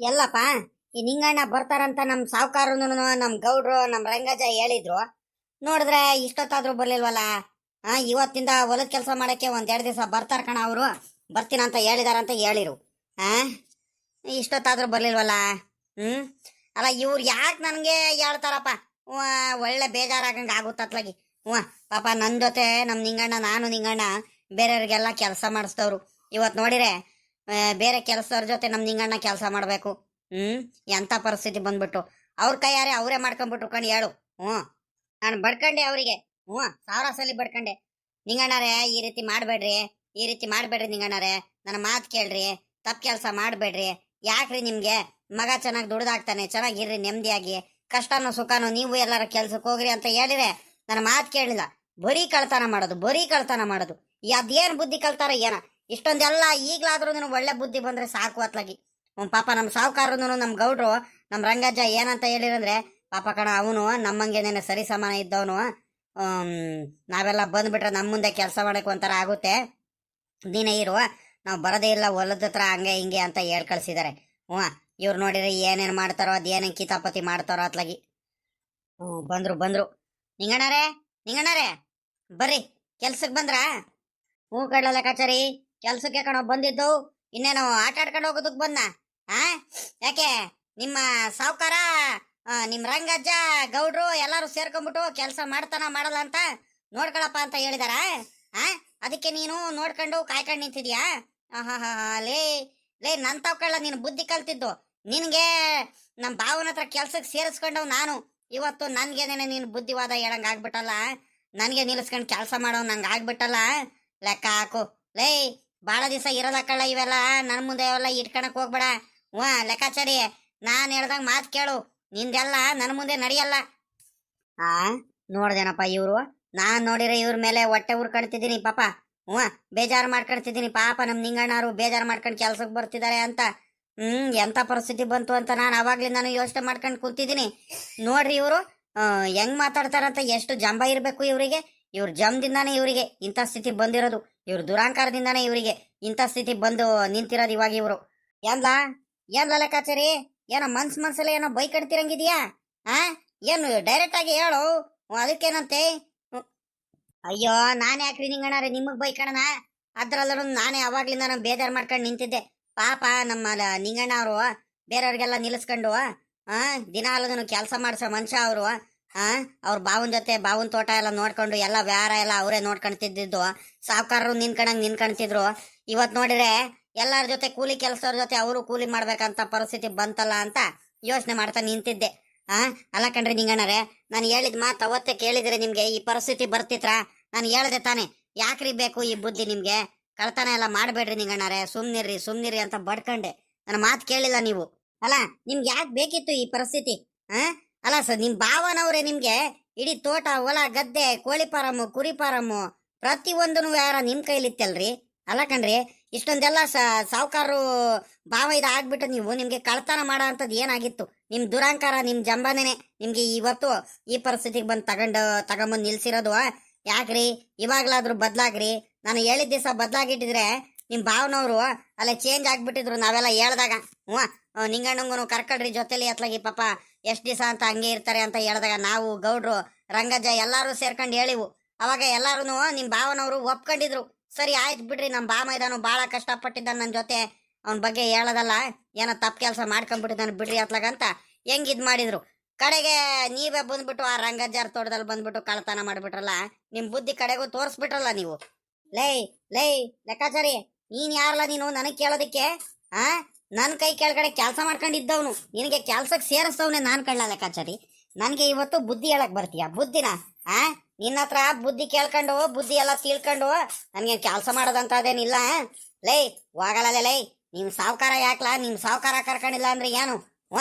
ಎಲ್ಲಪ್ಪ ಈ ನಿಂಗಣ್ಣ ಬರ್ತಾರಂತ ನಮ್ ಸಾವ್ಕಾರನು ನಮ್ ಗೌಡ್ರು ನಮ್ ರಂಗಜ್ಜ ಹೇಳಿದ್ರು. ನೋಡಿದ್ರೆ ಇಷ್ಟೊತ್ತಾದ್ರೂ ಬರ್ಲಿಲ್ವಲ್ಲ. ಇವತ್ತಿಂದ ಹೊಲದ ಕೆಲಸ ಮಾಡಕ್ಕೆ ಒಂದೆರಡು ದಿವಸ ಬರ್ತಾರ ಕಣ ಅವರು. ಬರ್ತೀನಂತ ಹೇಳಿದಾರಂತ ಹೇಳಿರು. ಆ ಇಷ್ಟೊತ್ತಾದ್ರೂ ಬರ್ಲಿಲ್ವಲ್ಲ. ಹ್ಮ್ ಅಲ್ಲ ಇವ್ರು ಯಾಕೆ ನನ್ಗೆ ಹೇಳ್ತಾರಪ್ಪ. ಒಳ್ಳೆ ಬೇಜಾರಾಗಂಗ ಆಗುತ್ತತ್ಲಾಗಿ. ಪಾಪ ನನ್ ಜೊತೆ ನಮ್ ನಿಂಗಣ್ಣ ನಾನು ನಿಂಗಣ್ಣ ಬೇರೆಯವ್ರಿಗೆಲ್ಲ ಕೆಲಸ ಮಾಡಿಸ್ತವ್ರು. ಇವತ್ ನೋಡಿರೆ ಬೇರೆ ಕೆಲಸದವ್ರ ಜೊತೆ ನಮ್ ನಿಂಗಣ್ಣ ಕೆಲಸ ಮಾಡ್ಬೇಕು. ಎಂತ ಪರಿಸ್ಥಿತಿ ಬಂದ್ಬಿಟ್ಟು ಅವ್ರ ಕೈಯಾರೆ ಅವರೇ ಮಾಡ್ಕೊಂಡ್ಬಿಟ್ರು ಕಣ್ ಹೇಳು. ನಾನು ಬಡ್ಕಂಡೆ ಅವರಿಗೆ. ಸಾವಿರ ಸಲ ಬಡ್ಕಂಡೆ. ನಿಂಗಣ್ಣರೇ ಈ ರೀತಿ ಮಾಡ್ಬೇಡ್ರಿ, ಈ ರೀತಿ ಮಾಡ್ಬೇಡ್ರಿ ನಿಂಗಣ್ಣರೇ, ನನ್ನ ಮಾತು ಕೇಳ್ರಿ, ತಪ್ಪು ಕೆಲಸ ಮಾಡ್ಬೇಡ್ರಿ. ಯಾಕ್ರಿ ನಿಮ್ಗೆ ಮಗ ಚೆನ್ನಾಗಿ ದುಡ್ದಾಗ್ತಾನೆ, ಚೆನ್ನಾಗಿರ್ರಿ ನೆಮ್ಮದಿಯಾಗಿ, ಕಷ್ಟನೋ ಸುಖನೋ ನೀವು ಎಲ್ಲಾರ ಕೆಲ್ಸಕ್ಕೆ ಹೋಗ್ರಿ ಅಂತ ಹೇಳಿದ್ರೆ ನನ್ನ ಮಾತು ಕೇಳಿಲ್ಲ. ಬರೀ ಕಳ್ತನ ಮಾಡೋದು, ಬರೀ ಕಳ್ತನ ಮಾಡೋದು. ಅದೇನ್ ಬುದ್ಧಿ ಕಲ್ತಾರ ಏನ. ಇಷ್ಟೊಂದೆಲ್ಲ ಈಗ್ಲಾದ್ರೂ ಒಳ್ಳೆ ಬುದ್ಧಿ ಬಂದ್ರೆ ಸಾಕು ಅತ್ಲಾಗಿ. ಪಾಪ ನಮ್ ಸಾವುಕಾರನು ನಮ್ ಗೌಡ್ರು ನಮ್ ರಂಗಜ್ಜ ಏನಂತ ಹೇಳಿರಂದ್ರೆ, ಪಾಪ ಕಣ ಅವನು ನಮ್ಮಂಗೆನೇನೆ ಸರಿ ಸಮಾನ ಇದ್ದವನು. ನಾವೆಲ್ಲ ಬಂದ್ಬಿಟ್ರೆ ನಮ್ಮ ಮುಂದೆ ಕೆಲಸ ಮಾಡಕ್ ಒಂಥರ ಆಗುತ್ತೆ, ನೀನೇ ಇರುವ, ನಾವು ಬರೋದೇ ಇಲ್ಲ ಹೊಲದ ಹತ್ರ ಹಂಗೆ ಹಿಂಗೆ ಅಂತ ಹೇಳ್ ಕಳ್ಸಿದಾರೆ. ಇವ್ರು ನೋಡಿದ್ರೆ ಏನೇನ್ ಮಾಡ್ತಾರೋ ಅದೇನೇನ್ ಕಿತಾಪತಿ ಮಾಡ್ತಾರೋ ಅತ್ಲಾಗಿ. ಬಂದ್ರು ಬಂದ್ರು. ನಿಂಗಣ್ಣರೇ ನಿಂಗಣ್ಣರೇ ಬರ್ರಿ, ಕೆಲ್ಸಕ್ ಬಂದ್ರ? ಕಡ್ಲ ಕಚೇರಿ ಕೆಲ್ಸಕ್ಕೆ ಕಣೋ ಬಂದಿದ್ದು. ಇನ್ನೇನು ಆಟ ಆಡ್ಕೊಂಡು ಹೋಗೋದಕ್ ಬಂದ? ಯಾಕೆ ನಿಮ್ಮ ಸಾವ್ಕಾರ ನಿಮ್ ರಂಗಜ್ಜ ಗೌಡ್ರು ಎಲ್ಲಾರು ಸೇರ್ಕೊಂಡ್ಬಿಟ್ಟು ಕೆಲಸ ಮಾಡ್ತಾನ ಮಾಡಲ್ಲ ಅಂತ ನೋಡ್ಕೊಳಪ್ಪ ಅಂತ ಹೇಳಿದಾರ? ಅದಕ್ಕೆ ನೀನು ನೋಡ್ಕೊಂಡು ಕಾಯ್ಕೊಂಡು ನಿಂತಿದ್ಯಾ? ಲೇ ಲೇ ನನ್ ತಾವ್ಕಳ್ಳ ನೀನು ಬುದ್ಧಿ ಕಲ್ತಿದ್ದು. ನಿನ್ಗೆ ನಮ್ ಭಾವನ ಹತ್ರ ಕೆಲ್ಸಕ್ಕೆ ಸೇರಿಸ್ಕೊಂಡವ್ ನಾನು. ಇವತ್ತು ನನ್ಗೇನೇನೆ ನೀನು ಬುದ್ಧಿವಾದ ಹೇಳಂಗ ಆಗ್ಬಿಟ್ಟಲ್ಲ, ನನ್ಗೆ ನಿಲ್ಸ್ಕೊಂಡ್ ಕೆಲಸ ಮಾಡೋ ನಂಗೆ ಆಗ್ಬಿಟ್ಟಲ್ಲ. ಲೆಕ್ಕ ಹಾಕು ಲೇ, ಬಾಳ ದಿವಸ ಇರೋದ ಕಳ್ಳ ಇವೆಲ್ಲ ನನ್ ಮುಂದೆ ಅವೆಲ್ಲ ಇಟ್ಕಣಕ್ ಹೋಗ್ಬೇಡ. ಲೆಕ್ಕಾಚಾರಿ, ನಾನ್ ಹೇಳ್ದಂಗ ಮಾತ್ ಕೇಳು, ನಿಂದೆಲ್ಲ ನನ್ ಮುಂದೆ ನಡಿಯಲ್ಲ. ನೋಡ್ದೇನಪ್ಪ ಇವ್ರು, ನಾನ್ ನೋಡಿದ್ರೆ ಇವ್ರ ಮೇಲೆ ಹೊಟ್ಟೆ ಉರ್ಕಣ್ತಿದ್ದೀನಿ ಪಾಪ. ಬೇಜಾರು ಮಾಡ್ಕೊಳ್ತಿದ್ದೀನಿ ಪಾಪ. ನಮ್ ನಿಂಗಣ್ಣರು ಬೇಜಾರು ಮಾಡ್ಕೊಂಡು ಕೆಲ್ಸಕ್ಕೆ ಬರ್ತಿದ್ದಾರೆ ಅಂತ. ಎಂತ ಪರಿಸ್ಥಿತಿ ಬಂತು ಅಂತ ನಾನು ಅವಾಗ್ಲಿಂದ ನಾನು ಯೋಚನೆ ಮಾಡ್ಕೊಂಡು ಕೂತಿದ್ದೀನಿ. ನೋಡ್ರಿ ಇವರು ಹೆಂಗ್ ಮಾತಾಡ್ತಾರಂತ, ಎಷ್ಟು ಜಂಬ ಇರ್ಬೇಕು ಇವರಿಗೆ. ಇವ್ರ ಜಮ್ದಿಂದಾನೇ ಇವರಿಗೆ ಇಂಥ ಸ್ಥಿತಿ ಬಂದಿರೋದು, ಇವ್ರ ದುರಾಂಕಾರದಿಂದಾನೇ ಇವರಿಗೆ ಇಂಥ ಸ್ಥಿತಿ ಬಂದು ನಿಂತಿರೋದು ಇವಾಗ ಇವರು. ಏನ್ಲ ಲೆಕ್ಕಾಚಾರಿ, ಏನೋ ಮನ್ಸಲ್ಲೇ ಏನೋ ಬೈಕಡ್ತಿರಂಗಿದ್ಯಾ? ಏನು ಡೈರೆಕ್ಟ್ ಆಗಿ ಹೇಳು, ಅದಕ್ಕೇನಂತೆ? ಅಯ್ಯೋ ನಾನೇ ಯಾಕ್ರಿ ನಿಂಗಣ್ಣಾರೆ ನಿಮಗ್ ಬೈಕಣನ? ಅದ್ರಲ್ಲೂ ನಾನೇ ಅವಾಗ್ಲಿಂದ ನಾನು ಬೇಜಾರ್ ಮಾಡ್ಕೊಂಡು ನಿಂತಿದ್ದೆ ಪಾಪ. ನಮ್ಮ ನಿಂಗಣ್ಣ ಅವರು ಬೇರೆಯವ್ರಿಗೆಲ್ಲ ನಿಲ್ಲಿಸ್ಕೊಂಡು ದಿನ ಅಲ್ಲದನು ಕೆಲಸ ಮಾಡ್ಸೋ ಮನುಷ್ಯ ಅವರು. ಅವ್ರ ಬಾವನ್ ಜೊತೆ ಬಾವನ್ ತೋಟ ಎಲ್ಲ ನೋಡ್ಕೊಂಡು ಎಲ್ಲ ವ್ಯಾರ ಎಲ್ಲ ಅವರೇ ನೋಡ್ಕೊಂತಿದ್ದು. ಸಾವುಕಾರರು ನಿನ್ಕಣ್ತಿದ್ರು. ಇವತ್ ನೋಡಿದ್ರೆ ಎಲ್ಲಾರ ಜೊತೆ ಕೂಲಿ ಕೆಲಸದವ್ರ ಜೊತೆ ಅವರು ಕೂಲಿ ಮಾಡ್ಬೇಕಂತ ಪರಿಸ್ಥಿತಿ ಬಂತಲ್ಲ ಅಂತ ಯೋಚನೆ ಮಾಡ್ತಾ ನಿಂತಿದ್ದೆ. ಅಲ್ಲ ಕಣ್ರಿ ನಿಂಗಣ್ಣರೇ, ನಾನು ಹೇಳಿದ ಮಾತು ಅವತ್ತೇ ಕೇಳಿದ್ರೆ ನಿಮ್ಗೆ ಈ ಪರಿಸ್ಥಿತಿ ಬರ್ತಿತ್ರ? ನಾನು ಹೇಳ್ದೆ ತಾನೆ, ಯಾಕ್ರಿ ಬೇಕು ಈ ಬುದ್ಧಿ ನಿಮ್ಗೆ? ಕಳ್ತನ ಎಲ್ಲ ಮಾಡ್ಬೇಡ್ರಿ ನಿಂಗಣ್ಣರೇ, ಸುಮ್ನಿರಿ ಅಂತ ಬಡ್ಕಂಡೆ. ನನ್ನ ಮಾತು ಕೇಳಿಲ್ಲ ನೀವು. ಅಲ್ಲ ನಿಮ್ಗೆ ಯಾಕೆ ಬೇಕಿತ್ತು ಈ ಪರಿಸ್ಥಿತಿ? ಅಲ್ಲ ಸರ್, ನಿಮ್ ಭಾವನವ್ರೆ ನಿಮ್ಗೆ ಇಡೀ ತೋಟ ಹೊಲ ಗದ್ದೆ ಕೋಳಿ ಫಾರಮ್ಮು ಕುರಿ ಫಾರಮ್ಮು ಪ್ರತಿಯೊಂದನು ಯಾರ ನಿಮ್ ಕೈಲಿತ್ತಲ್ರಿ. ಅಲ್ಲ ಕಣ್ರಿ, ಇಷ್ಟೊಂದೆಲ್ಲ ಸಾವುಕಾರರು ಭಾವ ಆಗ್ಬಿಟ್ಟು ನಿಮ್ಗೆ ಕಳ್ತನ ಮಾಡೋ ಅಂತದ್ ಏನಾಗಿತ್ತು? ನಿಮ್ ದುರಾಂಕಾರ ನಿಮ್ ಜಂಬನೇನೆ ನಿಮ್ಗೆ ಇವತ್ತು ಈ ಪರಿಸ್ಥಿತಿಗೆ ಬಂದು ತಗೊಂಬಂದು ನಿಲ್ಸಿರೋದು. ಯಾಕ್ರಿ ಇವಾಗ್ಲಾದ್ರೂ ಬದ್ಲಾಗ್ರಿ. ನಾನು ಹೇಳಿದ ದಿವಸ ಬದ್ಲಾಗಿಟ್ಟಿದ್ರೆ ನಿಮ್ ಭಾವನವ್ರು ಅಲ್ಲೇ ಚೇಂಜ್ ಆಗ್ಬಿಟ್ಟಿದ್ರು ನಾವೆಲ್ಲ ಹೇಳ್ದಾಗ. ನಿಂಗಣ್ಣಂಗೂ ಕರ್ಕಡ್ರಿ ಜೊತೆಲಿ ಅತ್ಲಾಗಿ, ಪಾಪ ಎಷ್ಟ್ ದಿವಸ ಅಂತ ಹಂಗೆ ಇರ್ತಾರೆ ಅಂತ ಹೇಳಿದಾಗ ನಾವು ಗೌಡ್ರು ರಂಗಜ್ಜ ಎಲ್ಲಾರು ಸೇರ್ಕೊಂಡು ಹೇಳಿವು. ಅವಾಗ ಎಲ್ಲಾರು ನಿಮ್ ಭಾವನವ್ರು ಒಪ್ಕೊಂಡಿದ್ರು. ಸರಿ ಆಯ್ತು ಬಿಡ್ರಿ, ನಮ್ ಭಾವ ಇದಾನು ಬಾಳ ಕಷ್ಟಪಟ್ಟಿದ್ದಾನ ನನ್ನ ಜೊತೆ, ಅವನ ಬಗ್ಗೆ ಹೇಳೋದಲ್ಲ, ಏನೋ ತಪ್ಪು ಕೆಲಸ ಮಾಡ್ಕೊಂಡ್ಬಿಟ್ಟಿದ್ದಾನೆ ಬಿಡ್ರಿ ಅತ್ಲಾಗಂತ ಹೆಂಗ್ ಇದ್ ಮಾಡಿದ್ರು. ಕಡೆಗೆ ನೀವೇ ಬಂದ್ಬಿಟ್ಟು ಆ ರಂಗಜ್ಜಾರ್ ತೋಟದಲ್ಲಿ ಬಂದ್ಬಿಟ್ಟು ಕಳ್ತನ ಮಾಡ್ಬಿಟ್ರಲ್ಲ. ನಿಮ್ ಬುದ್ಧಿ ಕಡೆಗೂ ತೋರಿಸ್ಬಿಟ್ರಲ್ಲ ನೀವು. ಲೇ ಲೆಕ್ಕಾಚಾರಿ, ನೀನ್ ಯಾರಲ್ಲ ನೀನು ನನಗ್ ಕೇಳೋದಿಕ್ಕೆ? ನನ್ ಕೈ ಕೆಳಗಡೆ ಕೆಲಸ ಮಾಡ್ಕೊಂಡಿದ್ದವನು ನಿನಗೆ ಕೆಲ್ಸಕ್ಕೆ ಸೇರಿಸ್ತವನೆ ನಾನ್ ಕಳ್ಳ ಲೆಕ್ಕಾಚಾರಿ. ನನ್ಗೆ ಇವತ್ತು ಬುದ್ಧಿ ಹೇಳಕ್ ಬರ್ತೀಯ? ಬುದ್ಧಿನ ನಿನ್ನ ಹತ್ರ ಬುದ್ಧಿ ಕೇಳ್ಕೊಂಡು ಬುದ್ಧಿ ಎಲ್ಲ ತಿಳ್ಕೊಂಡು ನನ್ಗೆ ಕೆಲಸ ಮಾಡೋದಂತ ಅದೇನಿಲ್ಲ. ಲೈ ಹೋಗಲ್ಲ ಲೈ, ನಿಮ್ ಸಾವುಕಾರ ಯಾಕ್ಲಾ? ನಿಮ್ ಸಾವುಕಾರ ಕರ್ಕೊಂಡಿಲ್ಲ ಅಂದ್ರೆ ಏನು?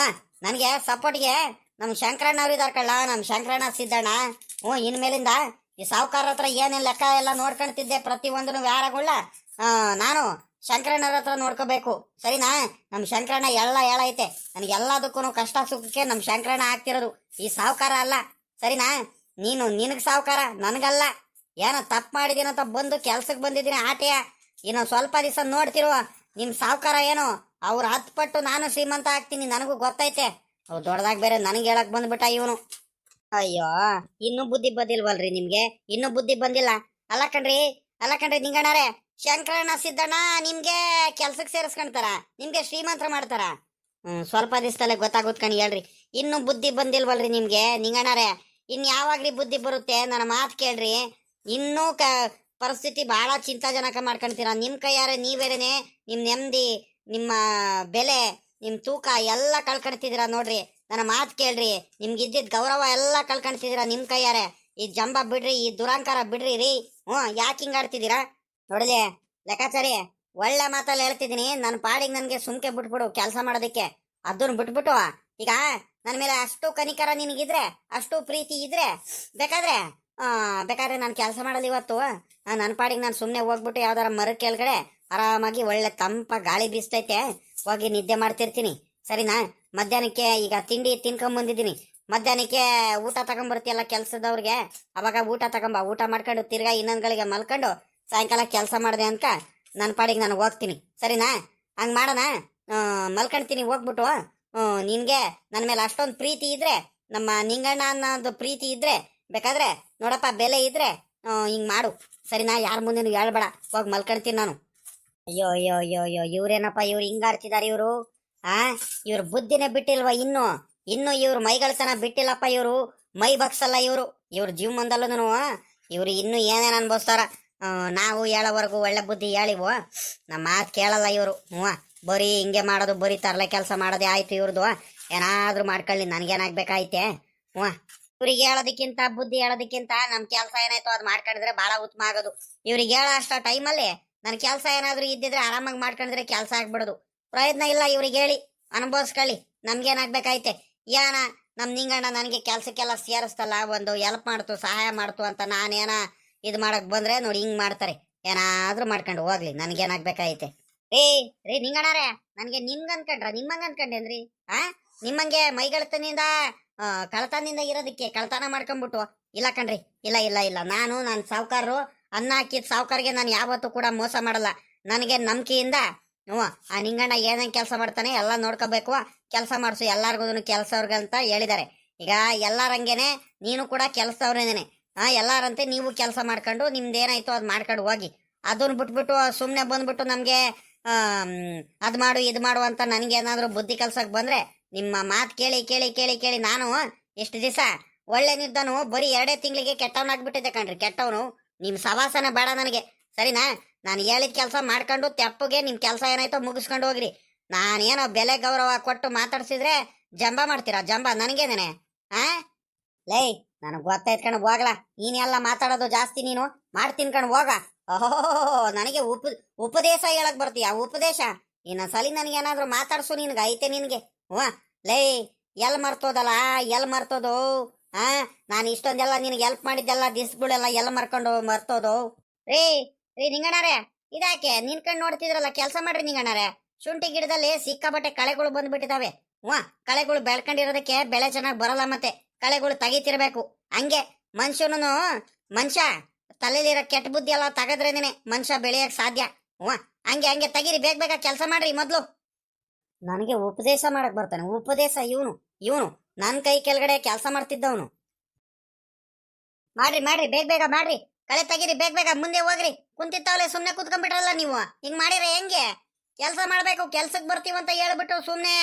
ನನ್ಗೆ ಸಪೋರ್ಟ್ಗೆ ನಮ್ ಶಂಕರಣ್ಣ ಅವ್ರು ಇದಾರ ಕಳ್ಳ, ನಮ್ ಶಂಕರಣ್ಣ ಸಿದ್ದಣ್ಣ. ಇನ್ಮೇಲಿಂದ ಈ ಸಾವುಕಾರ ಹತ್ರ ಏನೇನ್ ಲೆಕ್ಕ ಎಲ್ಲ ನೋಡ್ಕೊಂತಿದ್ದೆ ಪ್ರತಿಯೊಂದನು ವ್ಯಾರಗಳ ನಾನು ಶಂಕರಣ್ಣವ್ರ ಹತ್ರ ನೋಡ್ಕೋಬೇಕು, ಸರಿನಾ? ನಮ್ ಶಂಕರಣ್ಣ ಹೇಳೈತೆ ನನಗೆಲ್ಲದಕ್ಕೂ ಕಷ್ಟ ಸುಖಕ್ಕೆ ನಮ್ ಶಂಕರಣ್ಣ ಆಗ್ತಿರೋದು, ಈ ಸಾವುಕಾರ ಅಲ್ಲ, ಸರಿನಾ? ನಿನಗ್ ಸಾವುಕಾರ, ನನ್ಗಲ್ಲ. ಏನೋ ತಪ್ಪು ಮಾಡಿದೀನಂತ ಬಂದು ಕೆಲ್ಸಕ್ಕೆ ಬಂದಿದ್ದೀನಿ ಆಟೆಯ. ಇನ್ನೊಂದು ಸ್ವಲ್ಪ ದಿವಸ ನೋಡ್ತಿರುವ ನಿಮ್ ಸಾವುಕಾರ ಏನೋ ಅವ್ರ 10 ಪಟ್ಟು ನಾನು ಶ್ರೀಮಂತ ಆಗ್ತೀನಿ, ನನಗೂ ಗೊತ್ತೈತೆ. ಅವ್ ದೊಡ್ಡದಾಗ ಬೇರೆ ನನಗೆ ಹೇಳಕ್ ಬಂದ್ಬಿಟ್ಟ ಇವನು. ಅಯ್ಯೋ, ಇನ್ನೂ ಬುದ್ಧಿ ಬಂದಿಲ್ವಲ್ರಿ ನಿಮ್ಗೆ? ಇನ್ನೂ ಬುದ್ಧಿ ಬಂದಿಲ್ಲ. ಅಲ್ಲ ಕಣ್ರಿ, ಅಲ್ಲ ಕಣ್ರಿ ನಿಂಗಣ್ಣಾರೆ, ಶಂಕರಣ್ಣ ಸಿದ್ದಣ್ಣ ನಿಮ್ಗೆ ಕೆಲ್ಸಕ್ಕೆ ಸೇರಿಸ್ಕೊಂತಾರ, ನಿಮ್ಗೆ ಶ್ರೀಮಂತರ ಮಾಡ್ತಾರ. ಸ್ವಲ್ಪ ದಿವಸದಲ್ಲೇ ಗೊತ್ತಾಗುತ್ತೆ ಕಣಿ. ಹೇಳ್ರಿ, ಇನ್ನೂ ಬುದ್ಧಿ ಬಂದಿಲ್ವಲ್ರಿ ನಿಮ್ಗೆ ನಿಂಗಣ್ಣಾರೆ? ಇನ್ ಯಾವಾಗ್ರಿ ಬುದ್ಧಿ ಬರುತ್ತೆ? ನನ್ನ ಮಾತು ಕೇಳ್ರಿ. ಇನ್ನೂ ಪರಿಸ್ಥಿತಿ ಬಹಳ ಚಿಂತಾಜನಕ ಮಾಡ್ಕೊಂತೀರ. ನಿಮ್ ಕೈಯಾರೆ ನೀವೇರೇನೆ ನಿಮ್ ನೆಮ್ಮದಿ, ನಿಮ್ಮ ಬೆಲೆ, ನಿಮ್ ತೂಕ ಎಲ್ಲ ಕಳ್ಕೊಳ್ತಿದ್ದೀರಾ ನೋಡ್ರಿ. ನನ್ನ ಮಾತು ಕೇಳ್ರಿ, ನಿಮ್ಗೆ ಇದ್ದಿದ್ ಗೌರವ ಎಲ್ಲ ಕಳ್ಕೊಳ್ತಿದ್ದೀರಾ ನಿಮ್ ಕೈಯಾರೆ. ಈ ಜಂಬ ಬಿಡ್ರಿ, ಈ ದುರಾಂಕಾರ ಬಿಡ್ರಿ ರೀ. ಯಾಕೆ ಹಿಂಗ ಆಡ್ತಿದ್ದೀರಾ? ನೋಡಲಿ ಲೆಕ್ಕಾಚಾರಿ, ಒಳ್ಳೆ ಮಾತಲ್ಲಿ ಹೇಳ್ತಿದ್ದೀನಿ. ನನ್ನ ಪಾಡಿಗೆ ನನ್ಗೆ ಸುಮ್ಕೆ ಬಿಟ್ಬಿಡು ಕೆಲಸ ಮಾಡೋದಕ್ಕೆ. ಅದನ್ನ ಬಿಟ್ಬಿಟ್ಟು ಈಗ ನನ್ನ ಮೇಲೆ ಅಷ್ಟು ಕನಿಕರ ನಿನಗಿದ್ರೆ, ಅಷ್ಟು ಪ್ರೀತಿ ಇದ್ರೆ ಬೇಕಾದ್ರೆ ಬೇಕಾದ್ರೆ ನಾನು ಕೆಲಸ ಮಾಡಲ್ಲ ಇವತ್ತು. ನನ್ನ ಪಾಡಿಗೆ ನಾನು ಸುಮ್ಮನೆ ಹೋಗ್ಬಿಟ್ಟು ಯಾವ್ದಾರ ಮರ ಕೆಳಗಡೆ ಆರಾಮಾಗಿ ಒಳ್ಳೆ ತಂಪ ಗಾಳಿ ಬೀಸ್ತೈತೆ ಹೋಗಿ ನಿದ್ದೆ ಮಾಡ್ತಿರ್ತೀನಿ, ಸರಿನಾ? ಮಧ್ಯಾಹ್ನಕ್ಕೆ ಈಗ ತಿಂಡಿ ತಿನ್ಕೊಂಬಂದಿದ್ದೀನಿ, ಮಧ್ಯಾಹ್ನಕ್ಕೆ ಊಟ ತಗೊಂಬರ್ತೀಯಲ್ಲ ಕೆಲ್ಸದವ್ರಿಗೆ, ಅವಾಗ ಊಟ ತಗೊಂಬ. ಊಟ ಮಾಡ್ಕೊಂಡು ತಿರ್ಗಾ ಇನ್ನೊಂದ್ಗಳಿಗೆ ಮಲ್ಕೊಂಡು ಸಾಯಂಕಾಲ ಕೆಲಸ ಮಾಡಿದೆ ಅಂತ ನನ್ನ ಪಾಡಿಗೆ ನಾನು ಹೋಗ್ತೀನಿ, ಸರಿನಾ? ಹಂಗೆ ಮಾಡೋಣ. ಮಲ್ಕೊಳ್ತೀನಿ ಹೋಗ್ಬಿಟ್ಟು. ನಿನ್ಗೆ ನನ್ನ ಮೇಲೆ ಅಷ್ಟೊಂದು ಪ್ರೀತಿ ಇದ್ರೆ, ನಮ್ಮ ನಿಂಗಣ್ಣ ಅನ್ನೋದು ಪ್ರೀತಿ ಇದ್ರೆ ಬೇಕಾದ್ರೆ ನೋಡಪ್ಪ, ಬೆಲೆ ಇದ್ರೆ ಹಿಂಗ್ ಮಾಡು, ಸರಿನಾ? ಯಾರ ಮುಂದೆನು ಹೇಳ್ಬೇಡ, ಹೋಗಿ ಮಲ್ಕೊಳ್ತೀನಿ ನಾನು. ಅಯ್ಯೋ ಅಯ್ಯೋ ಅಯ್ಯೋ ಅಯ್ಯೋ, ಇವ್ರೇನಪ್ಪ ಇವ್ರು ಹಿಂಗಾಡ್ತಿದಾರೆ ಇವರು? ಇವ್ರ ಬುದ್ಧಿನೇ ಬಿಟ್ಟಿಲ್ವಾ ಇನ್ನು? ಇವ್ರ ಮೈಗಳತನ ಬಿಟ್ಟಿಲ್ಲಪ್ಪ ಇವರು. ಮೈ ಬಗ್ಸಲ್ಲ ಇವರು. ಇವ್ರ ಜೀವ ಮಂದಲ್ಲೂ ಇವ್ರು ಇನ್ನು ಏನೇನು ಅನ್ಭವಿಸ್ತಾರ. ನಾವು ಹೇಳೋವರೆಗೂ ಒಳ್ಳೆ ಬುದ್ಧಿ ಹೇಳಿವು, ನಮ್ಮ ಮಾತು ಕೇಳಲ್ಲ ಇವರು. ಬರೀ ಹಿಂಗೆ ಮಾಡೋದು, ಬರೀ ತರಲೆ ಕೆಲಸ ಮಾಡೋದೇ ಆಯ್ತು ಇವ್ರದ್ದು. ಏನಾದ್ರೂ ಮಾಡ್ಕೊಳ್ಳಿ, ನನ್ಗೇನಾಗ್ಬೇಕಾಯ್ತೆ? ಇವ್ರಿಗೆ ಹೇಳೋದಕ್ಕಿಂತ, ಬುದ್ಧಿ ಹೇಳೋದಕ್ಕಿಂತ ನಮ್ ಕೆಲಸ ಏನಾಯ್ತು ಅದ್ ಮಾಡ್ಕೊಂಡಿದ್ರೆ ಬಹಳ ಉತ್ತಮ ಆಗೋದು. ಇವ್ರಿಗೆ ಹೇಳೋ ಅಷ್ಟ ಟೈಮಲ್ಲಿ ನನ್ನ ಕೆಲಸ ಏನಾದ್ರೂ ಇದ್ದಿದ್ರೆ ಆರಾಮಾಗಿ ಮಾಡ್ಕೊಂಡಿದ್ರೆ ಕೆಲಸ ಆಗ್ಬಿಡೋದು. ಪ್ರಯತ್ನ ಇಲ್ಲ ಇವ್ರಿಗೆ ಹೇಳಿ, ಅನುಭವಿಸ್ಕೊಳ್ಳಿ, ನಮ್ಗೇನಾಗ್ಬೇಕಾಯ್ತೆ? ಏನ ನಮ್ ನಿಂಗಣ್ಣ ನನಗೆ ಕೆಲ್ಸಕ್ಕೆಲ್ಲ ಸೇರಿಸ್ತಲ್ಲ, ಒಂದು ಹೆಲ್ಪ್ ಮಾಡ್ತು, ಸಹಾಯ ಮಾಡ್ತು ಅಂತ ನಾನೇನ ಇದು ಮಾಡಕ್ ಬಂದ್ರೆ ನೋಡಿ ಹಿಂಗ್ ಮಾಡ್ತಾರೆ. ಏನಾದ್ರೂ ಮಾಡ್ಕೊಂಡು ಹೋಗ್ಲಿ, ನನ್ಗೇನಾಗ್ಬೇಕಾಯ್ತೆ? ರೀ ನಿಂಗಣ್ಣಾರೆ, ನನ್ಗೆ ನಿಮ್ಗ ಅನ್ಕೊಂಡ್ರ ನಿಮ್ಮಂಗ ಅನ್ಕೊಂಡೇನ್ರಿ? ನಿಮ್ಮಂಗೆ ಮೈಗಳತನಿಂದ ಕಳತನದಿಂದ ಇರೋದಕ್ಕೆ ಕಳತನ ಮಾಡ್ಕೊಂಡ್ಬಿಟ್ಟು ಇಲ್ಲ ಕಣ್ರಿ, ಇಲ್ಲ ಇಲ್ಲ ಇಲ್ಲ. ನಾನು ಸಾವುಕಾರರು, ಅನ್ನ ಹಾಕಿದ ಸಾವುಕಾರ್ಗೆ ನಾನು ಯಾವತ್ತೂ ಕೂಡ ಮೋಸ ಮಾಡಲ್ಲ. ನನಗೆ ನಂಬಿಕೆಯಿಂದ ಆ ನಿಂಗಣ್ಣ ಏನೇನ್ ಕೆಲಸ ಮಾಡ್ತಾನೆ ಎಲ್ಲ ನೋಡ್ಕೋಬೇಕು, ಕೆಲಸ ಮಾಡಿಸು ಎಲ್ಲಾರ್ಗು ಕೆಲಸವ್ರಿಗಂತ ಹೇಳಿದ್ದಾರೆ. ಈಗ ಎಲ್ಲಾರಂಗೆನೆ ನೀನು ಕೂಡ ಕೆಲಸದವ್ರೇನೆ. ಎಲ್ಲಾರಂತೆ ನೀವು ಕೆಲಸ ಮಾಡ್ಕೊಂಡು ನಿಮ್ದೇನಾಯ್ತು ಅದ್ ಮಾಡ್ಕೊಂಡು ಹೋಗಿ. ಅದನ್ನ ಬಿಟ್ಬಿಟ್ಟು ಸುಮ್ನೆ ಬಂದ್ಬಿಟ್ಟು ನಮ್ಗೆ ಅದ್ ಮಾಡು ಇದು ಮಾಡು ಅಂತ ನನ್ಗೇನಾದ್ರೂ ಬುದ್ಧಿ ಕಲ್ಸಕ್ ಬಂದ್ರೆ ನಿಮ್ಮ ಮಾತು ಕೇಳಿ ಕೇಳಿ ಕೇಳಿ ಕೇಳಿ ನಾನು ಎಷ್ಟು ದಿವಸ ಒಳ್ಳೆ ನಿದ್ದನು ಬರೀ 2 ತಿಂಗಳಿಗೆ ಕೆಟ್ಟವನಾಗ್ಬಿಟ್ಟಿದ್ದೆ ಕಣ್ರಿ, ಕೆಟ್ಟವನು. ನಿಮ್ ಸವಾಸನ ಬೇಡ ನನಗೆ, ಸರಿನಾ? ನಾನು ಹೇಳಿದ ಕೆಲಸ ಮಾಡ್ಕೊಂಡು ತೆಪ್ಪಗೆ ನಿಮ್ ಕೆಲಸ ಏನಾಯ್ತೋ ಮುಗಿಸ್ಕೊಂಡು ಹೋಗ್ರಿ. ನಾನೇನೋ ಬೆಲೆ ಗೌರವ ಕೊಟ್ಟು ಮಾತಾಡ್ಸಿದ್ರೆ ಜಂಬ ಮಾಡ್ತೀರಾ? ಜಂಬ ನನಗೇನೇನೆ? ಲೇ, ನನಗೆ ಗೊತ್ತಾಯ್ತು ಕಣ್, ಹೋಗ್ಲಾ. ನೀನೆಲ್ಲ ಮಾತಾಡೋದು ಜಾಸ್ತಿ, ನೀನು ಮಾಡ್ತೀನಿ ಕಣ್, ಹೋಗ. ಓಹೋ, ನನಗೆ ಉಪದೇಶ ಹೇಳಕ್ ಬರ್ತೀಯ? ಉಪದೇಶ ಇನ್ನೊಂದ್ಸಲಿ ನನಗೇನಾದ್ರೂ ಮಾತಾಡ್ಸು, ನಿನ್ಗೆ ಐತೆ ನಿನ್ಗೆ. ಲೇ, ಎಲ್ ಮರ್ತೋದಲ್ಲ, ಎಲ್ ಮರ್ತೋದು? ನಾನು ಇಷ್ಟೊಂದೆಲ್ಲ ನಿನಗೆ ಹೆಲ್ಪ್ ಮಾಡಿದ್ದೆಲ್ಲ ದಿಸ್ಗಳೆಲ್ಲ ಎಲ್ ಮರ್ತೋದು? ರೀ ನಿಂಗಣ್ಣಾರೆ, ಇದಾಕೆ ನಿನ್ಕಂಡ್ ನೋಡ್ತಿದ್ರಲ್ಲ? ಕೆಲಸ ಮಾಡ್ರಿ ನಿಂಗಣ್ಣಾರೆ. ಶುಂಠಿ ಗಿಡದಲ್ಲಿ ಸಿಕ್ಕಾಪಟ್ಟೆ ಕಳೆಗಳು ಬಂದ್ಬಿಟ್ಟಿದಾವೆ. ಕಳೆಗಳು ಬೆಳ್ಕೊಂಡಿರೋದಕ್ಕೆ ಬೆಳೆ ಚೆನ್ನಾಗಿ ಬರಲ್ಲ, ಮತ್ತೆ ಕಳೆಗಳು ತೆಗಿತಿರ್ಬೇಕು. ಹಂಗೆ ಮನುಷ್ಯ ತಲೆಲಿರೋ ಕೆಟ್ಟ ಬುದ್ಧಿ ಎಲ್ಲ ತೆಗದ್ರೇನೆ ಮನುಷ್ಯ ಬೆಳೆಯಕ್ ಸಾಧ್ಯ. ಹಂಗೆ ಹಂಗೆ ತೆಗೀರಿ, ಬೇಗ ಬೇಗ ಕೆಲಸ ಮಾಡ್ರಿ ಮೊದ್ಲು. ನನಗೆ ಉಪದೇಶ ಮಾಡಕ್ ಬರ್ತಾನೆ, ಉಪದೇಶ ಇವನು ನನ್ ಕೈ ಕೆಳಗಡೆ ಕೆಲಸ ಮಾಡ್ತಿದ್ದವನು. ಮಾಡ್ರಿ ಮಾಡ್ರಿ, ಬೇಗ ಬೇಗ ಮಾಡ್ರಿ, ಕಳೆ ತೆಗೀರಿ, ಬೇಗ ಬೇಗ ಮುಂದೆ ಹೋಗ್ರಿ. ಕುಂತಿತ್ತಾವಲೆ ಸುಮ್ನೆ ಕುತ್ಕೊಂಡ್ಬಿಟ್ರಲ್ಲ ನೀವು. ಹಿಂಗ್ ಮಾಡಿದ್ರೆ ಹೆಂಗೆ? ಕೆಲಸ ಮಾಡ್ಬೇಕು, ಕೆಲ್ಸಕ್ ಬರ್ತೀವಂತ ಹೇಳ್ಬಿಟ್ಟು ಸುಮ್ನೆ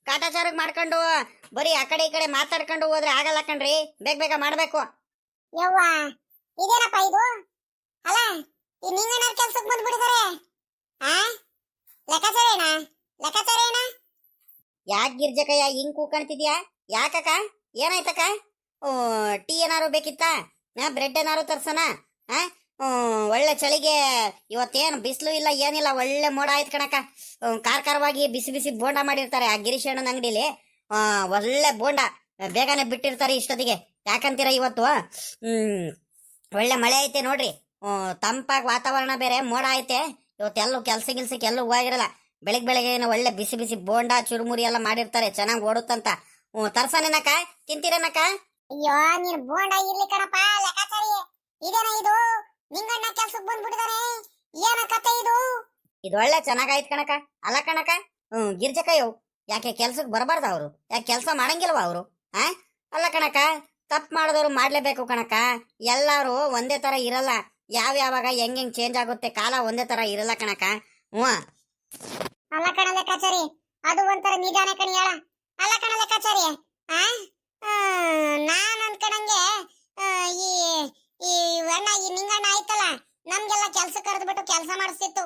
ಕಾಟಾಚಾರಕ್ ಮಾಡ್ಕೊಂಡು ಬರೀ ಆ ಕಡೆ ಈ ಕಡೆ ಮಾತಾಡ್ಕೊಂಡು ಹೋದ್ರೆ ಆಗಲ್ಲ ಕಣ್ರಿ. ಬೇಗ ಬೇಗ ಮಾಡ್ಬೇಕು. ಯವ್ವ, ಇದೇನಪ್ಪ ಇದು? ಅಲ್ಲ, ಈ ನಿಂಗಣ್ಣ ಕೆಲ್ಸಕ್ಕೆ ಬಂದ್ಬಿಟ್ಟಿದ್ದಾರೆ. ಲೆಕ್ಕಾಚಾರೇನಾ? ಯಾಕೆ ಗಿರ್ಜಕಯ್ಯ ಹಿಂಗ್ ಕೂಕಣ್ತಿದ್ಯಾ? ಯಾಕಕ್ಕ, ಏನಾಯ್ತಕ್ಕ? ಟೀ ಏನಾರು ಬೇಕಿತ್ತಾ? ಬ್ರೆಡ್ ಏನಾರು ತರ್ಸನ? ಒಳ್ಳೆ ಚಳಿಗೆ ಇವತ್ತೇನು ಬಿಸಿಲು ಇಲ್ಲ, ಏನಿಲ್ಲ, ಒಳ್ಳೆ ಮೋಡ ಆಯ್ತು ಕಣಕ್ಕ. ಖಾರವಾಗಿ ಬಿಸಿ ಬಿಸಿ ಬೋಂಡ ಮಾಡಿರ್ತಾರೆ ಆ ಗಿರೀಶ್ ಅಣ್ಣನ ಅಂಗಡಿಲಿ. ಒಳ್ಳೆ ಬೋಂಡ ಬೇಗನೆ ಬಿಟ್ಟಿರ್ತಾರೆ ಇಷ್ಟೊತ್ತಿಗೆ. ಯಾಕಂತೀರ ಇವತ್ತು ಒಳ್ಳೆ ಮಳೆ ಐತೆ ನೋಡ್ರಿ. ತಂಪಾಗಿ ವಾತಾವರಣ ಬೇರೆ, ಮೋಡ ಐತೆ. ಇವತ್ತೆಲ್ಲೂ ಕೆಲ್ಸಕ್ಕೆ ಎಲ್ಲೂ ಹೋಗಿರಲ್ಲ. ಬೆಳಗ್ಗೆ ಒಳ್ಳೆ ಬಿಸಿ ಬಿಸಿ ಬೋಂಡ ಚುರುಮುರಿ ಎಲ್ಲ ಮಾಡಿರ್ತಾರೆ, ಚೆನ್ನಾಗಿ ಓಡುತ್ತಂತ. ತರ್ಸನೇನಕ್ಕ, ತಿಂತೀರೇನಕ್ಕ? ಅಯ್ಯೋ, ನೀನ್ ಬೋಂಡ ಇರ್ಲಿ ಕಣಪ್ಪ. ಲೆಕ್ಕಾಚಾರಿ, ಇದೇನ ಇದು? ನಿಂಗಣ್ಣ ಕೆಲ್ಸಕ್ಕೆ ಬಂದ್ಬಿಟ್ಟಿದಾರೆ, ಏನ ಕತೆ ಇದು? ಇದು ಒಳ್ಳೆ ಚೆನ್ನಾಗಾಯ್ತು ಕಣಕ. ಅಲ್ಲ ಕಣಕ, ಗಿರ್ಜಕಯ್ಯವ್ ಯಾಕೆ ಕೆಲ್ಸಕ್ಕೆ ಬರಬಾರ್ದ ಅವರು? ಯಾಕೆ ಕೆಲಸ ಮಾಡಂಗಿಲ್ವ ಅವರು? ಆ ಅಲ್ಲ ಕಣಕ, ತಪ್ಪು ಮಾಡಿದವರು ಮಾಡ್ಲೇಬೇಕು ಕಣಕ. ಎಲ್ಲಾರು ಒಂದೇ ತರ ಇರಲ್ಲ. ಯಾವ್ಯಾವಾಗ ಹೆಂಗ್ ಚೇಂಜ್ ಆಗುತ್ತೆ, ಕಾಲ ಒಂದೇ ತರ ಇರಲ್ಲ ಕಣಕ. ಹ್ಞೂ ಅಲ್ಲ ಕಣ ಲೆಕ್ಕಾಚಾರಿ, ಅದು ಒಂಥರ ನಿಧಾನ ಕಣಿ ಹೇಳ. ಅಲ್ಲ ಕಣ ಲೆಕ್ಕಾಚಾರಿ, ಆ ನಾನ್ ಅನ್ಕಣಂಗೆ ಈ ಈ ಅಣ್ಣ ಈ ನಿಂಗಣ್ಣ ಆಯ್ತಲ್ಲ, ನಮ್ಗೆಲ್ಲ ಕೆಲ್ಸ ಕರೆದ್ಬಿಟ್ಟು ಕೆಲಸ ಮಾಡಿಸ್ತಿತ್ತು.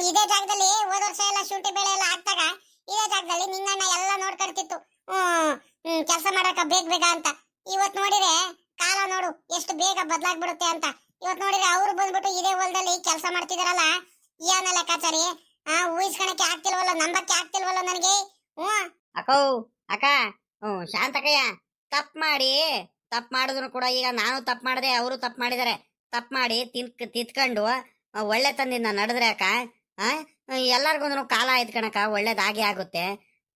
ಇದೇ ಜಾಗದಲ್ಲಿ ಹೋದ ವರ್ಷ ಎಲ್ಲ ಶುಂಠಿ ಬೆಳೆ ಎಲ್ಲ ಹಾಕ್ದಾಗ ಇದೇ ಜಾಗದಲ್ಲಿ ನಿಂಗಣ್ಣ ಎಲ್ಲ ನೋಡ್ಕೊಳ್ತಿತ್ತು. ಕೆಲಸ ಮಾಡಕ ಬೇಗ ಅಂತ. ಇವತ್ ನೋಡಿದ್ರೆ ಕಾಲ ನೋಡು ಎಷ್ಟು ಬೇಗ ಬದಲಾಗ್ಬಿಡುತ್ತೆ ಅಂತ. ಇವತ್ ನೋಡಿದ್ರೆ ಅವ್ರು ಬಂದ್ಬಿಟ್ಟು ಇದೇ ಹೊಲದಲ್ಲಿ ಕೆಲಸ ಮಾಡ್ತಿದಾರಲ್ಲ, ಏನ ಲೆಕ್ಕಾಚಾರಿ? ಊಹಿಸ್ಕೊಳಕ್ಕೆ ಆಗ್ತಿಲ್ವಲ್ಲ, ನಂಬಕ್ಕೆ ಆಗ್ತಿಲ್ವಲ್ಲ ನನಗೆ. ಅಕ್ಕೋ ಅಕ್ಕ, ಶಾಂತಕಯ್ಯ, ತಪ್ಪು ಮಾಡಿದ್ರು ಕೂಡ ಈಗ ನಾನು ತಪ್ಪು ಮಾಡಿದೆ, ಅವರು ತಪ್ಪು ಮಾಡಿದ್ದಾರೆ. ತಪ್ಪು ಮಾಡಿ ತಿತ್ಕೊಂಡು ಒಳ್ಳೆ ತಂದಿಂದ ನಡೆದ್ರೆ ಅಕ್ಕ, ಎಲ್ಲರಿಗೂ ಕಾಲ ಆಯ್ತು ಕಣಕ, ಒಳ್ಳೇದಾಗೆ ಆಗುತ್ತೆ.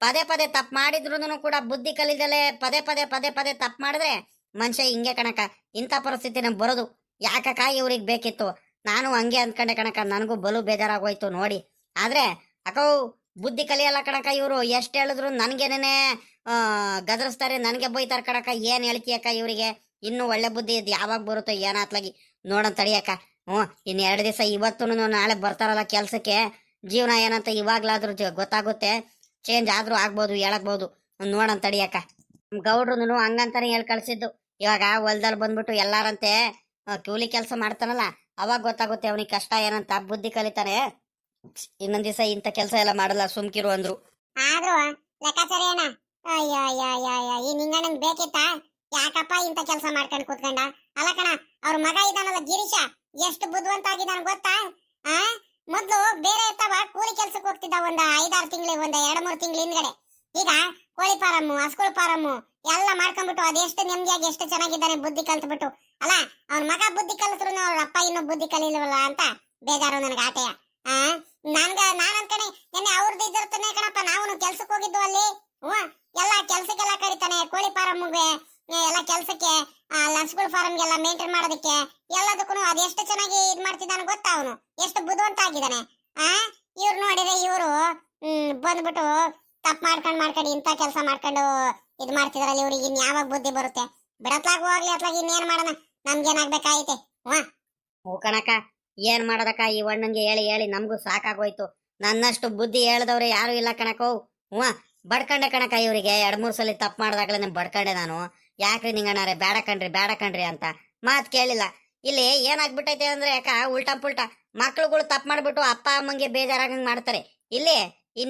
ಪದೇ ಪದೇ ತಪ್ಪು ಮಾಡಿದ್ರು ಕೂಡ ಬುದ್ಧಿ ಕಲಿದಲೆ ಪದೇ ಪದೇ ತಪ್ಪು ಮಾಡಿದ್ರೆ ಮನುಷ್ಯ ಹಿಂಗೆ ಕಣಕ, ಇಂಥ ಪರಿಸ್ಥಿತಿ ನಮ್ಗೆ ಬರೋದು. ಯಾಕಕ್ಕ ಇವ್ರಿಗೆ ಬೇಕಿತ್ತು? ನಾನು ಹಂಗೆ ಅಂದ್ಕೊಂಡೆ ಕಣಕ, ನನಗೂ ಬಲು ಬೇಜಾರಾಗೋಯ್ತು ನೋಡಿ. ಆದ್ರೆ ಅಕ್ಕೋ ಬುದ್ಧಿ ಕಲಿಯಲ್ಲ ಕಣಕ ಇವರು. ಎಷ್ಟು ಹೇಳಿದ್ರು ನನ್ಗೇನೇ ಗದರಿಸ್ತಾರೆ, ನನಗೆ ಬೈತಾರೆ ಕಣಕ. ಏನ್ ಹೇಳ್ತೀಯಕ್ಕ ಇವರಿಗೆ? ಇನ್ನು ಒಳ್ಳೆ ಬುದ್ಧಿ ಇದ್ದು ಯಾವಾಗ ಬರುತ್ತೋ ಏನಾತ್ಲಾಗಿ ನೋಡೋಣ ತಡಿಯಕ್ಕ. ಇನ್ನು 2 ದಿವಸ, ಇವತ್ತು ನಾಳೆ ಬರ್ತಾರಲ್ಲ ಕೆಲ್ಸಕ್ಕೆ, ಜೀವನ ಏನಂತ ಇವಾಗ್ಲಾದ್ರೂ ಗೊತ್ತಾಗುತ್ತೆ. ಚೇಂಜ್ ಆದ್ರೂ ಆಗ್ಬೋದು, ಹೇಳಕ್ಬೋದು. ನೋಡೋಣ ತಡಿಯಕ್ಕ. ಗೌಡ್ರು ಹಂಗಂತಾನೆ ಹೇಳ್ ಕಳ್ಸಿದ್ದು. ಇವಾಗ ಹೊಲ್ದಲ್ಲಿ ಬಂದ್ಬಿಟ್ಟು ಎಲ್ಲಾರಂತೆ ಕೂಲಿ ಕೆಲಸ ಮಾಡ್ತಾನಲ್ಲ, ಅವಾಗ ಗೊತ್ತಾಗುತ್ತೆ ಅವನಿಗೆ ಕಷ್ಟ ಏನಂತ. ಬುದ್ಧಿ ಕಲಿತಾನೆ. ಇನ್ನೊಂದ್ ದಿವಸ ಇಂಥ ಕೆಲಸ ಎಲ್ಲ ಮಾಡಲ್ಲ, ಸುಮ್ಕಿರು ಅಂದ್ರು. ಆದ್ರೂ ಲೆಕ್ಕಾಚಾರಿ ಅಣ್ಣ, ಅಯ್ಯ ಈ ನಿಂಗಣ್ಣಂಗ್ ಬೇಕಿತ್ತ? ಯಾಕಪ್ಪ ಇಂಥ ಕೆಲಸ ಮಾಡ್ಕೊಂಡು ಕೂತ್ಕೊಂಡ? ಅಲ್ಲ ಕಣ, ಅವ್ರ ಮಗ ಇದಾನಲ್ಲ ಗಿರೀಶ, ಎಷ್ಟು ಬುದ್ಧಿವಂತ ಆಗಿದ್ದಾನ ಗೊತ್ತಾ? ಮೊದ್ಲು ಬೇರೆ ಇರ್ತಾವ ಕೂಲಿ ಕೆಲ್ಸಕ್ಕೆ ಹೋಗ್ತಿದ್ದ, ಒಂದ್ 5-6 ತಿಂಗಳು, ಒಂದ್ 2-3 ತಿಂಗಳು ಹಿಂದ್ಗಡೆ. ಈಗ ಕೋಳಿ ಫಾರಮ್ಮು, ಹಸ್ಕೊಳ ಫಾರಮ್ಮು ಎಲ್ಲ ಮಾಡ್ಕೊಂಡ್ಬಿಟ್ಟು ಅದೆಷ್ಟು ನೆಮ್ಮದಿಯಾಗಿ ಎಷ್ಟು ಚೆನ್ನಾಗಿದ್ದಾನೆ, ಬುದ್ಧಿ ಕಲ್ತ್ಬಿಟ್ಟು. ಅಲ್ಲ, ಅವ್ನ ಮಗ ಬುದ್ಧಿ ಕಲಿತ್ರು ಅವ್ರ ಅಪ್ಪ ಇನ್ನೂ ಬುದ್ಧಿ ಕಲಿಲ್ವಲ್ಲ ಅಂತ ಬೇಜಾರು ನನಗೆ ಆಟೆಯ. ನಾನ್ ಅನ್ಕಣೆ ನೆನ್ನೆ ಅವ್ರದ್ದು ಇದ್ದಿರ್ತಾನೆ ಕಣಪ್ಪ, ನಾವು ಕೆಲ್ಸಕ್ಕೆ ಹೋಗಿದ್ದು ಅಲ್ಲಿ. ಎಲ್ಲ ಕೆಲ್ಸಕ್ಕೆಲ್ಲ ಕರಿತಾನೆ, ಕೋಳಿ ಫಾರಮ್ಗೆ ಎಲ್ಲ ಕೆಲ್ಸಕ್ಕೆ, ಲಸ್ಗಳ ಫಾರಮ್ಗೆಲ್ಲ ಮೇಂಟೈನ್ ಮಾಡೋದಕ್ಕೆ ಎಲ್ಲದಕ್ಕೂ ಅದೆಷ್ಟು ಚೆನ್ನಾಗಿ ಇದ್ ಮಾಡ್ತಿದ್ದಾನೆ ಗೊತ್ತಾ? ಅವನು ಎಷ್ಟು ಬುದ್ಧಿವಂತ ಆಗಿದ್ದಾನೆ. ಇವ್ರು ನೋಡಿದ್ರೆ ಇವರು ಬಂದ್ಬಿಟ್ಟು ತಪ್ಪು ಮಾಡ್ಕೊಂಡು ಇಂಥ ಕೆಲಸ ಮಾಡ್ಕೊಂಡು ಇದ್ ಮಾಡ್ತಿದಾರಲ್ಲ. ಇವ್ರಿಗೆ ಇನ್ ಯಾವಾಗ ಬುದ್ಧಿ ಬರುತ್ತೆ? ಬಿಡತ್ಲಾಗ ಹೋಗ್ಲಿ, ಅತ್ಲಾಗ ಇನ್ನೇನ್ ಮಾಡೋಣ, ನಮ್ಗೇನಾಗ್ಬೇಕಾಗೈತೆ. ಹ್ಞೂ ಕಣಕ, ಏನ್ ಮಾಡೋದಕ್ಕ, ಈ ಅಣ್ಣಂಗೆ ಹೇಳಿ ಹೇಳಿ ನಮಗೂ ಸಾಕಾಗೋಯ್ತು. ನನ್ನಷ್ಟು ಬುದ್ಧಿ ಹೇಳ್ದವ್ರೆ ಯಾರು ಇಲ್ಲ ಕಣಕೋ. ಬಡ್ಕಂಡೆ ಕಣಕ ಇವರಿಗೆ. 2-3 ಸಲ ತಪ್ಪು ಮಾಡ್ದಾಗ್ಲೇ ಬಡ್ಕಂಡೆ ನಾನು. ಯಾಕ್ರಿ ನಿಂಗಣ್ಣಾರೆ, ಬೇಡ ಕಣ್ರಿ ಅಂತ ಮಾತು ಕೇಳಿಲ್ಲ. ಇಲ್ಲಿ ಏನಾಗ್ಬಿಟ್ಟೈತೆ ಅಂದ್ರೆ ಯಾಕ, ಉಲ್ಟಾ ಪುಲ್ಟಾ ಮಕ್ಳುಗಳು ತಪ್ಪು ಮಾಡ್ಬಿಟ್ಟು ಅಪ್ಪ ಅಮ್ಮಂಗೆ ಬೇಜಾರಾಗಂಗ್ ಮಾಡ್ತಾರೆ. ಇಲ್ಲಿ ಈ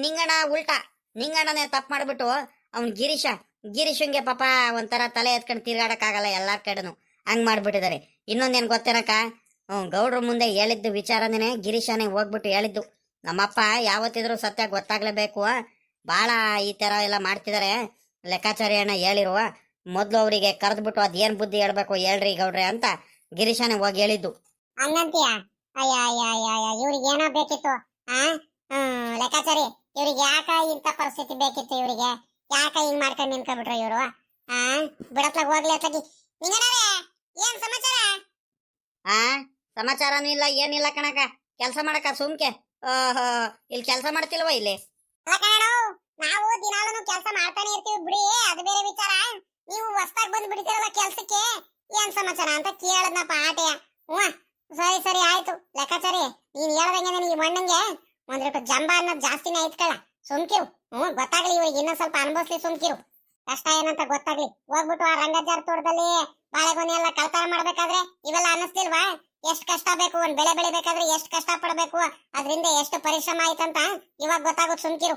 ನಿಂಗಣ್ಣನೇ ತಪ್ಪು ಮಾಡ್ಬಿಟ್ಟು ಅವ್ನ್ ಗಿರೀಶಂಗೆ ಪಾಪ ಒಂಥರ ತಲೆ ಎತ್ಕೊಂಡು ತಿರ್ಗಾಡಕ್ಕಾಗಲ್ಲ, ಎಲ್ಲಾರ ಕಡೆನು ಹಂಗ್ ಮಾಡ್ಬಿಟ್ಟಿದ್ದಾರೆ. ಇನ್ನೊಂದೇನ್ ಗೊತ್ತೇನಕ್ಕ, ಗೌಡ್ರ ಮುಂದೆ ಹೇಳಿದ್ದು ವಿಚಾರನೇ ಗಿರೀಶನೇ ಹೋಗ್ಬಿಟ್ಟು ಹೇಳಿದ್ದು. ನಮ್ಮಪ್ಪ ಯಾವತ್ತಿದ್ರು ಸತ್ಯ ಗೊತ್ತಾಗ್ಲೇಬೇಕು, ಬಾಳ ಈ ತರ ಎಲ್ಲ ಮಾಡ್ತಿದಾರೆ, ಲೆಕ್ಕಾಚಾರಿ ಅಣ್ಣ ಹೇಳಿರುವ. ಮೊದ್ಲು ಅವರಿಗೆ ಕರೆದ್ಬಿಟ್ಟು ಅದೇನ್ ಬುದ್ಧಿ ಹೇಳ್ಬೇಕು ಹೇಳ್ರಿ ಗೌಡ್ರೆ ಅಂತ ಗಿರೀಶನೇ ಹೋಗಿ ಹೇಳಿದ್ದು. ಹಂಗಂತೀಯ? ಇವ್ರಿಗೆ ಏನೋ ಬೇಕಿತ್ತು. ಲೆಕ್ಕಾಚಾರಿ, ಇವ್ರಿಗೆ ಯಾಕ ಇಂಥ ಪರಿಸ್ಥಿತಿ ಬೇಕಿತ್ತು? ಇವ್ರಿಗೆ ಯಾಕ ಹಿಂಗ್ ಮಾಡ್ಕೊಂಡು ನಿಂತ್ಕೊಂಡ್ಬಿಟ್ರು ಇವ್ರು? ಬಿಡತ್ಲಾಗ ಹೋಗ್ಲಿ ಅತ್ಲಾಗಿ. ಏನ್ ಸಮಾಚಾರ? ಸಮಾಚಾರನೂ ಇಲ್ಲ, ಏನಿಲ್ಲ ಕಣಕ. ಕೆಲಸ ಮಾಡಕ ಸುಮ್ಕೆ. ಇಲ್ಲಿ ಕೆಲಸ ಮಾಡ್ತಿಲ್ವ ಇಲ್ಲಿ? ನಾವು ದಿನಾಲೂ ಕೆಲಸ ಮಾಡ್ತಾನೆ ಇರ್ತೀವಿ ಬಿಡಿ, ಅದು ಬೇರೆ ವಿಚಾರ. ನೀವು ಹೊಸ್ದಾಗ್ ಬಂದ್ ಬಿಡ್ತೀರಲ್ಲ ಕೆಲ್ಸಕ್ಕೆ, ಏನ್ ಸಮಾಚಾರ ಅಂತ ಕೇಳದ್ನಪ್ಪ ಆಟೆಯ. ಸರಿ ಆಯ್ತು ಲೆಕ್ಕಾಚಾರಿ, ನೀನ್ ಹೇಳ್ದಂಗೆ ನನಗೆ ಮಣ್ಣಂಗೆ ಒಂದ್ ರೂಪಾಯಿ ಜಂಬ ಅನ್ನೋದು ಜಾಸ್ತಿನೇ ಐತ್ಕಳ. ಸುಮ್ಕಿರು. ಗೊತ್ತಾಗ್ಲಿ ಇವ್ರಿಗೆ, ಇನ್ನೊಂದ್ ಸ್ವಲ್ಪ ಅನುಭವಿಸ್ಲಿ, ಸುಮ್ಕಿರು. ಕಷ್ಟ ಏನಂತ ಗೊತ್ತಾಗ್ಲಿ. ಹೋಗ್ಬಿಟ್ಟು ಆ ರಂಗಜಾರ್ ತೋಟದಲ್ಲಿ ಬಾಳೆಗೊನೆ ಎಲ್ಲ ಕಳ್ತನ ಮಾಡ್ಬೇಕಾದ್ರೆ ಇವೆಲ್ಲ ಅನ್ನಿಸ್ತಿಲ್ವಾ? ಎಷ್ಟ್ ಕಷ್ಟ ಬೇಕು, ಒಂದ್ ಬೆಳೆ ಬೆಳಿಬೇಕಾದ್ರೆ ಎಷ್ಟ್ ಕಷ್ಟ ಪಡ್ಬೇಕು, ಅದ್ರಿಂದ ಎಷ್ಟು ಪರಿಶ್ರಮ ಆಯ್ತಂತ ಇವಾಗ ಗೊತ್ತಾಗೋದು. ಸುಮ್ಕಿರು.